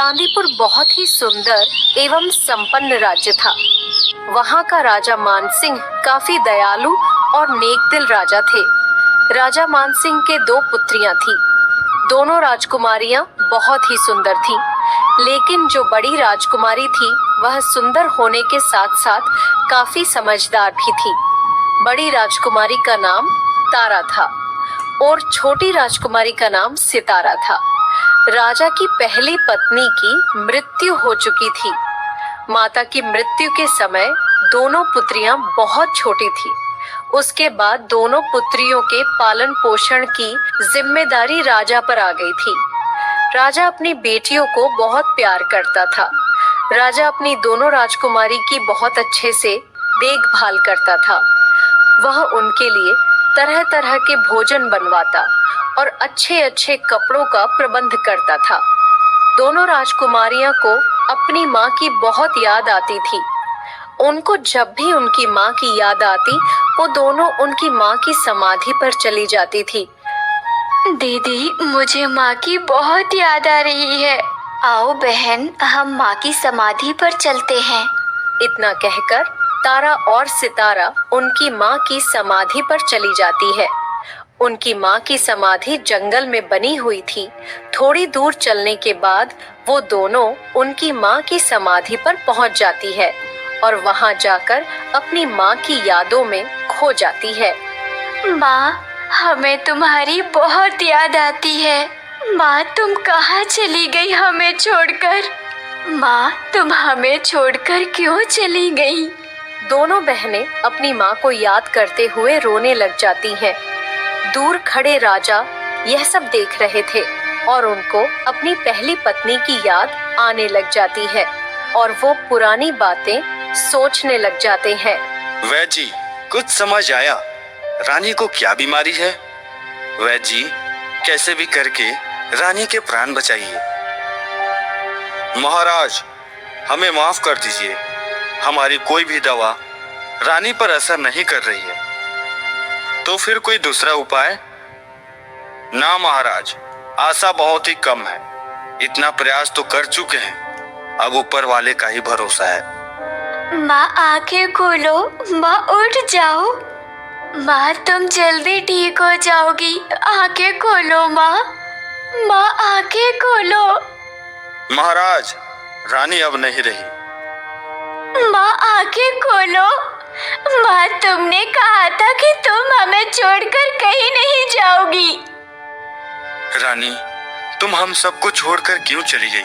चांदीपुर बहुत ही सुंदर एवं संपन्न राज्य था। वहाँ का राजा मानसिंह काफी दयालु और नेकदिल राजा थे। राजा मानसिंह के दो पुत्रियां थीं। दोनों राजकुमारियां बहुत ही सुंदर थीं, लेकिन जो बड़ी राजकुमारी थी वह सुंदर होने के साथ साथ काफी समझदार भी थी। बड़ी राजकुमारी का नाम तारा था और छोटी राजकुमारी का नाम सितारा था। राजा की पहली पत्नी की मृत्यु हो चुकी थी। माता की मृत्यु के समय दोनों पुत्रियां बहुत छोटी थीं। उसके बाद दोनों पुत्रियों के पालन पोषण की जिम्मेदारी राजा पर आ गई थी। राजा अपनी बेटियों को बहुत प्यार करता था। राजा अपनी दोनों राजकुमारी की बहुत अच्छे से देखभाल करता था। वह उनके लिए तरह तरह के भोजन बनवाता और अच्छे अच्छे कपड़ों का प्रबंध करता था। दोनों राजकुमारियों को अपनी माँ की बहुत याद आती थी। उनको जब भी उनकी माँ की याद आती, वो दोनों उनकी माँ की समाधि पर चली जाती थी। दीदी, मुझे माँ की बहुत याद आ रही है। आओ बहन, हम माँ की समाधि पर चलते हैं। इतना कहकर तारा और सितारा उनकी माँ की समाधि पर चली जाती है। उनकी माँ की समाधि जंगल में बनी हुई थी। थोड़ी दूर चलने के बाद वो दोनों उनकी माँ की समाधि पर पहुँच जाती है और वहाँ जाकर अपनी माँ की यादों में खो जाती है। माँ, हमें तुम्हारी बहुत याद आती है। माँ, तुम कहाँ चली गई हमें छोड़कर? माँ, तुम हमें छोड़कर क्यों चली गई? दोनों बहनें अपनी माँ को याद करते हुए रोने लग जाती हैं। दूर खड़े राजा यह सब देख रहे थे और उनको अपनी पहली पत्नी की याद आने लग जाती है और वो पुरानी बातें सोचने लग जाते हैं। वैद्य जी, कुछ समझ आया। रानी को क्या बीमारी है? वैद्य जी, कैसे भी करके रानी के प्राण बचाइए। महाराज, हमें माफ कर दीजिए। हमारी कोई भी दवा रानी पर असर नहीं कर रही है। तो फिर कोई दूसरा उपाय? ना महाराज, आशा बहुत ही कम है। इतना प्रयास तो कर चुके हैं, अब ऊपर वाले का ही भरोसा है। माँ, आंखें खोलो। माँ, उठ जाओ। माँ, तुम जल्दी ठीक हो जाओगी। आंखें खोलो माँ। माँ, आंखें खोलो। महाराज, रानी अब नहीं रही। माँ, आंखें खोलो। माँ, तुमने कहा था कि तुम हमें छोड़कर कहीं नहीं जाओगी। रानी, तुम हम सबको छोड़कर क्यों चली गई?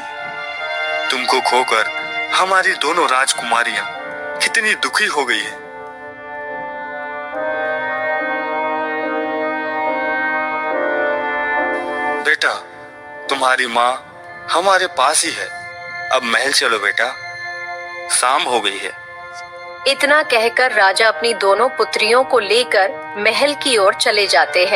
तुमको खोकर हमारी दोनों राजकुमारियां कितनी दुखी हो गई है। बेटा, तुम्हारी माँ हमारे पास ही है। अब महल चलो बेटा, शाम हो गई है। इतना कहकर राजा अपनी दोनों पुत्रियों को लेकर महल की ओर चले जाते हैं।